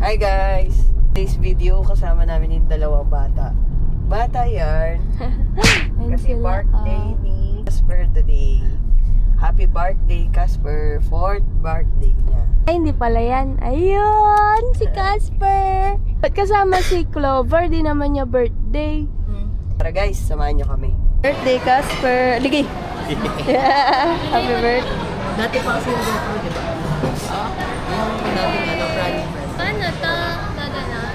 Hi guys! Today's video kasama namin yung dalawang bata. Bata yan. Kasi birthday ni Casper today. Happy birthday Casper! 4th birthday niya. Ay, hindi pala yan. Ayun! Si Casper! Ba't kasama si Clover? Di naman niya birthday. Tara guys, samahan niyo kami. Birthday Casper! Ligay! Happy birthday! Dati pa kasi yung GoPro, di ba? Yung dati running man. Paano to? Gaganon?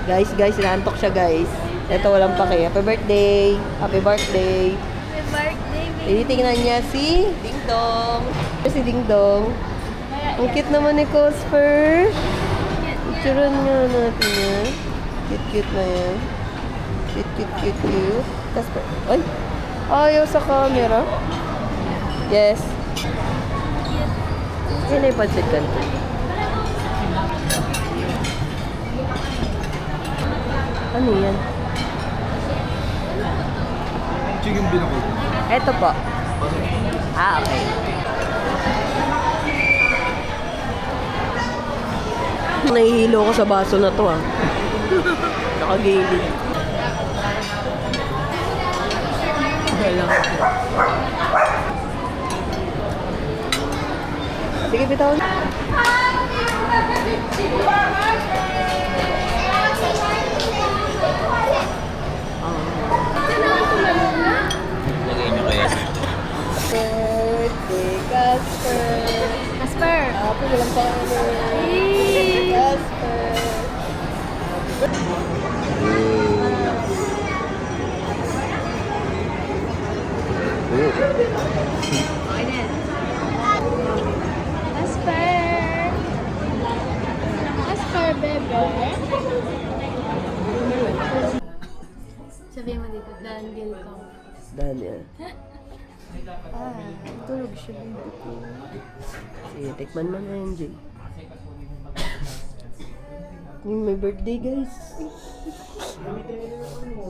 Guys, naantok siya guys. Ito walang pake. Happy birthday! Happy birthday! Happy birthday, baby! Tinitingnan niya si Ding Dong. Si Ding Dong. Ang cute naman ni Casper. Picturean nga natin yan. Cute na yan. Cute. Casper. Ay! Ayaw sa camera. Yes. Yan ay pancit canton. Ano yan? Chicken binakol. Eto po. Okay. Nahihilo ko sa baso na to Nakagilid. Dalang. Sige, bitaw. Lagay nyo kaya. Birthday, Casper. Casper! Happy walang pangalan. Yay! Casper. Casper! Casper, bebe! Sabihin mo dito, Daniel ko. Daniel. Tulog siya dito ko. Sige, tikman mo na yan, Jay. Yung may birthday, guys.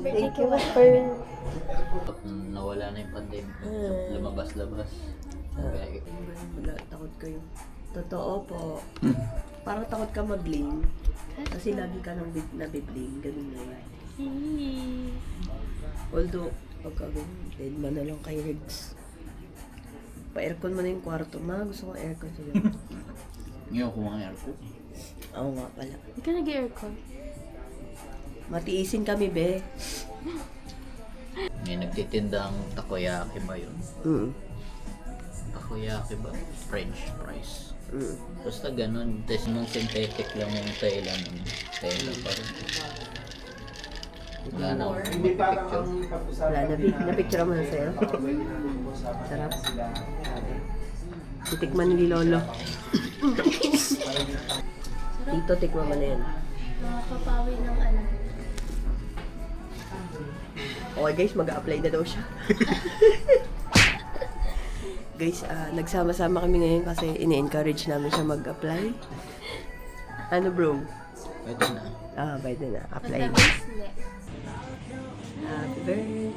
Thank you, Casper. Nawala na yung pandemic. Lumabas-labas. Wala, takot kayo. Totoo po. Parang takot ka mag-bling. Kasi lagi ka nang nabibling. Ganun na yan. Although, pagka ganun, dead man na lang kay Riggs. Pa-aircon mo na yung kwarto. Ma, gusto ko aircon sa'yo. Ngayon ko mga aircon. Oo nga pala. Hindi ka nag-aircon. Matiisin kami, be. May nagtitindang takoyaki ba yun? Takoyaki ba? French fries. Basta ganun. Tapos nung synthetic lang yung tela ng tela pa rin. Wala na akong picture. Wala, na-picture mo na sa'yo. Sarap. Titikman ni Lolo. Dito, tikman mo na yan. Makapapawi ng ano. Okay guys, mag-a-apply na daw siya. Guys, nagsama-sama kami ngayon kasi ini-encourage namin siya mag-apply. Ano bro? Pwede na. Pwede na. Apply. Matamis, hindi. Happy birthday.